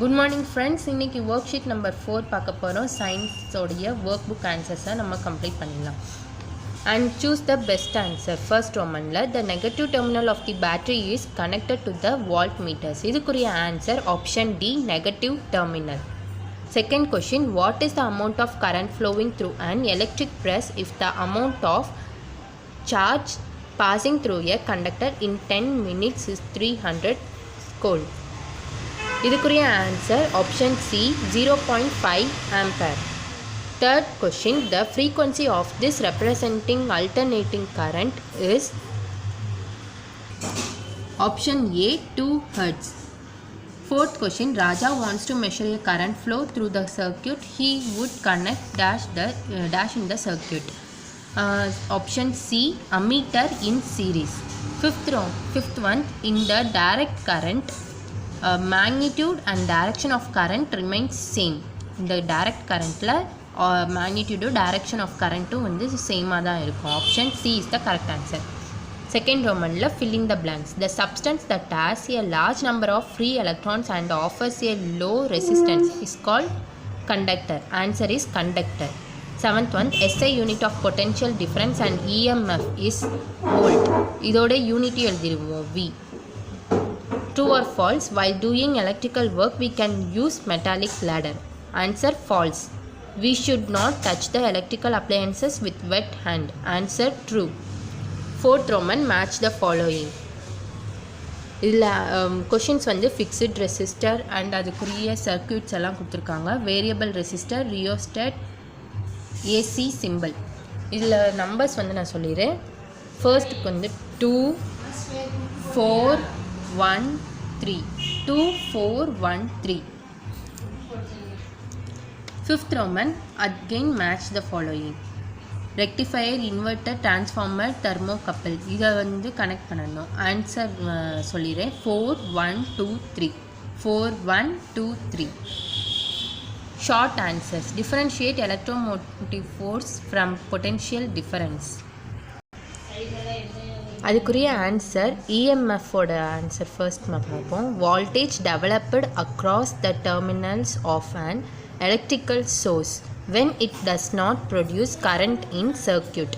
Good morning friends. இன்னைக்கு worksheet number 4 பார்க்க போறோம். Science உடைய workbook answers நம்ம complete பண்ணலாம். And choose the best answer. First Romanல the negative terminal of the battery is connected to the voltmeters. இதுக்குரிய answer option D, negative terminal. Second question, what is the amount of current flowing through an electric press if the amount of charge passing through a conductor in 10 minutes is 300 coulomb? இதுக்குரிய answer option C, 0.5 ampere. Third question, the frequency of this representing alternating current is option A, 2 Hz. Fourth question, Raja wants to measure a current flow through the circuit. He would connect dash in the circuit. Option C, ammeter in series. Fifth one, in the direct current, magnitude and direction of current remains same. இந்த direct currentல magnitude direction of current வந்து சேமாக தான் இருக்கும். Option C is the correct answer. Second Romanல fill in the blanks. The substance that has a large number of free electrons and offers a low resistance is called conductor. Answer is conductor. Seventh one, SI unit of potential difference and EMF is volt. இதோட unity எழுதிடுவோம் V. True or false, while doing electrical work we can use metallic ladder. Answer false. We should not touch the electrical appliances with wet hand. Answer true. Fourth Roman, match the following. இதில் questions வந்து fixed resistor and அதுக்குரிய circuits எல்லாம் கொடுத்துருக்காங்க. Variable resistor, rheostat, AC symbol. இதில் numbers வந்து நான் சொல்லிடுறேன். ஃபர்ஸ்ட்டுக்கு வந்து 2, 4, 1, 3. 2, 4, 1, 3. Fifth Roman, again match the following. Rectifier, inverter, transformer, thermocouple. இதை வந்து கனெக்ட் பண்ணணும். ஆன்சர் சொல்லிடுறேன். 4, 1, 2, 3. 4, 1, 2, 3. Short answers. Differentiate electromotive force from potential difference. அதுக்குரிய ஆன்சர் இஎம்எஃபோட ஆன்சர் ஃபர்ஸ்ட் நம்ம பார்ப்போம். Voltage developed across the terminals of an electrical source when it does not produce current in circuit.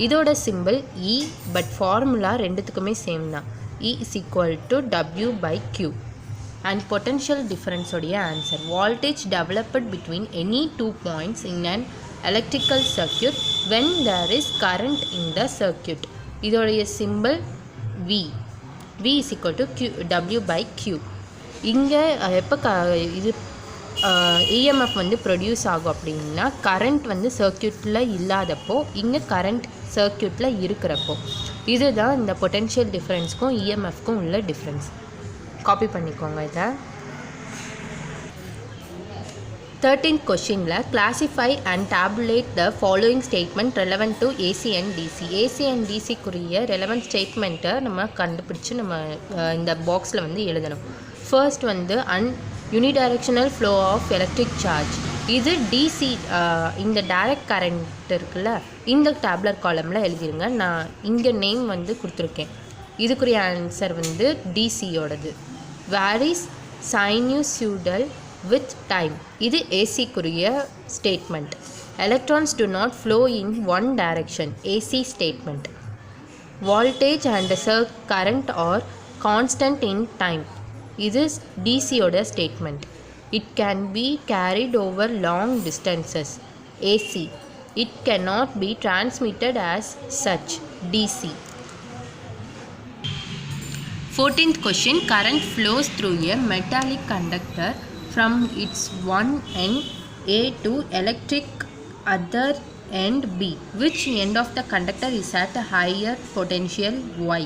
இதோட symbol E, but formula ரெண்டுத்துக்குமே same தான். E is equal to W by Q. And potential டிஃபரன்ஸோடைய answer voltage developed between any 2 points in an electrical circuit when there is current in the circuit. இதோடைய symbol V. V is equal to W by Q. இங்கே எப்போ இது EMF வந்து produce ஆகும் அப்படின்னா current வந்து சர்க்யூட்டில் இல்லாதப்போ, இங்கே கரண்ட் சர்க்யூட்டில் இருக்கிறப்போ. இதுதான் இந்த பொட்டென்ஷியல் டிஃப்ரென்ஸ்க்கும் இஎம்எஃப்க்கும் உள்ள டிஃப்ரென்ஸ். காப்பி பண்ணிக்கோங்க இதை. 13th questionல classify and tabulate the following statement relevant to AC and DC. AC and DC குறிய relevant statement நம்ம கண்டுபிடிச்சு நம்ம இந்த பாக்ஸில் வந்து எழுதணும். ஃபர்ஸ்ட் வந்து unidirectional flow of electric charge. இது DC, இந்த டைரக்ட் கரண்ட் இருக்குல்ல, இந்த டேப்லர் காலமில் எழுதிருங்க. நான் இங்கே நேம் வந்து கொடுத்துருக்கேன். இதுக்குரிய ஆன்சர் வந்து டிசியோடது. Varies sinusoidal with time. இது AC குறிய statement. Electrons do not flow in one direction. AC statement. Voltage and current are constant in time. இது DC ஓட statement. It can be carried over long distances. AC. It cannot be transmitted as such. DC. 14th question, current flows through a metallic conductor from its one end A to electric other end B. Which end of the conductor is at a higher potential Y?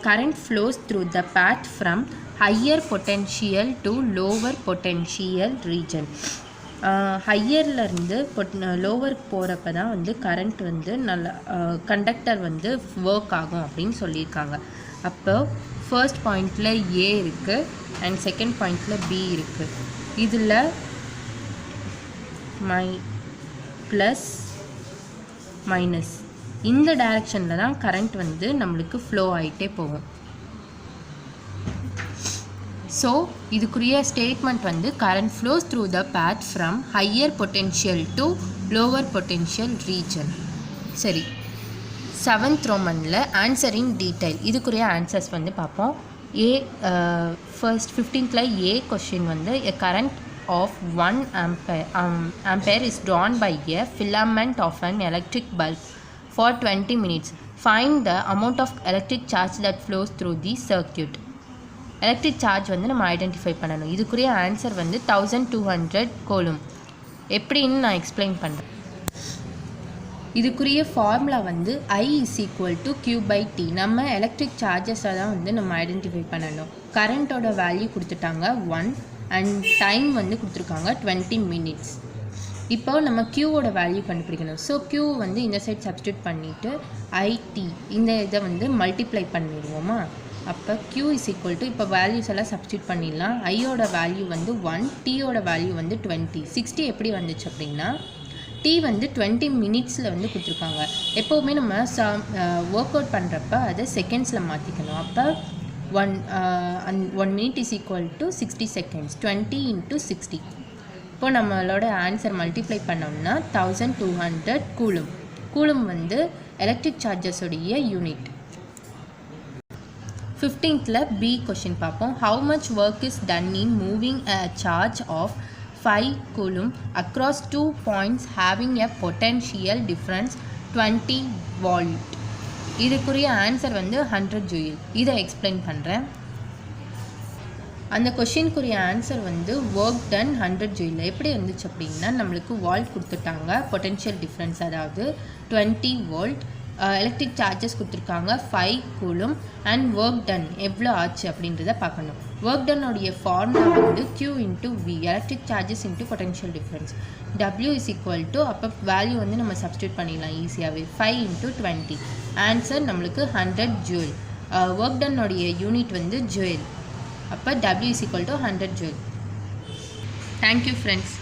Current flows through the path from higher potential to lower potential region. ஹையர்லேருந்து lower போகிறப்ப தான் வந்து current வந்து நல்ல conductor வந்து work ஆகும் அப்படின்னு சொல்லியிருக்காங்க. அப்போ ஃபர்ஸ்ட் பாயிண்டில் ஏ இருக்குது அண்ட் செகண்ட் பாயிண்டில் பி இருக்குது. இதில் ப்ளஸ் மைனஸ் இந்த டைரெக்ஷனில் தான் கரண்ட் வந்து நம்மளுக்கு ஃப்ளோ ஆகிட்டே போகும். ஸோ இதுக்குரிய ஸ்டேட்மெண்ட் வந்து current flows through the path from higher potential to lower potential region. சரி, 7th ரோமனில் ஆன்சரிங் டீட்டெயில் இதுக்குரிய ஆன்சர்ஸ் வந்து பார்ப்போம். ஃபர்ஸ்ட் 15th ஏ கொஷின் வந்து a current of 1 ampere is drawn by a filament of an electric bulb for 20 minutes. Find the amount of electric charge that flows through the circuit. Electric charge வந்து நம்ம identify பண்ணணும். இதுக்குரிய answer வந்து 1200 coulomb. எப்படின்னு நான் explain பண்ணுறேன். இதுக்குரிய formula வந்து I = Q/T. நம்ம எலக்ட்ரிக் சார்ஜஸை தான் வந்து நம்ம ஐடென்டிஃபை பண்ணணும். கரண்ட்டோட வேல்யூ கொடுத்துட்டாங்க 1 அண்ட் டைம் வந்து கொடுத்துருக்காங்க 20 minutes. இப்போ நம்ம க்யூவோட வேல்யூ கண்டுபிடிக்கணும். ஸோ க்யூ வந்து இந்த சைட் சப்ஸ்டியூட் பண்ணிவிட்டு IT இந்த இதை வந்து மல்டிப்ளை பண்ணிடுவோமா. அப்போ Q = இப்போ வேல்யூஸ் எல்லாம் சப்ஸ்டியூட் பண்ணிடலாம். ஐயோட வேல்யூ வந்து 1, டீயோட வேல்யூ வந்து 20. 60 எப்படி வந்துச்சு அப்படின்னா டி வந்து 20 minutesல வந்து கொடுத்துருக்காங்க. எப்போவுமே நம்ம ஒர்க் அவுட் பண்ணுறப்ப அதை செகண்ட்ஸில் மாற்றிக்கணும். அப்போ 1 minute = 60 seconds. 20 × 60. இப்போ நம்மளோட ஆன்சர் மல்டிப்ளை பண்ணோம்னா 1200 கூலும். கூலும் வந்து எலக்ட்ரிக் சார்ஜஸோடைய யூனிட். 15th பி கொஷின் பார்ப்போம். How much work is done in moving a charge of 5 coulomb across 2 points having a potential difference 20 volt. இதுக்குரிய ஆன்சர் வந்து 100 joule. இதை explain பண்ணுறேன். அந்த கொஷினுக்குரிய ஆன்சர் வந்து ஒர்க் டன் 100 joule. எப்படி இருந்துச்சு அப்படின்னா நம்மளுக்கு வால்ட் கொடுத்துட்டாங்க, பொட்டென்ஷியல் டிஃப்ரென்ஸ் அதாவது 20 volt, எலக்ட்ரிக் சார்ஜஸ் கொடுத்துருக்காங்க 5 coulomb அண்ட் ஒர்க் டன் எவ்வளோ ஆச்சு அப்படின்றத பார்க்கணும். ஒர்க் டன்னோடைய ஃபார்முலா வந்து Q × V, electric charges × potential difference. W = அப்போ வேல்யூ வந்து நம்ம சப்ஸ்டியூட் பண்ணிடலாம் ஈஸியாகவே. 5 × 20. ஆன்சர் நம்மளுக்கு 100 joule. ஒர்க் டன்னோடைய யூனிட் வந்து ஜூல். அப்போ W = 100 joule. Thank you friends.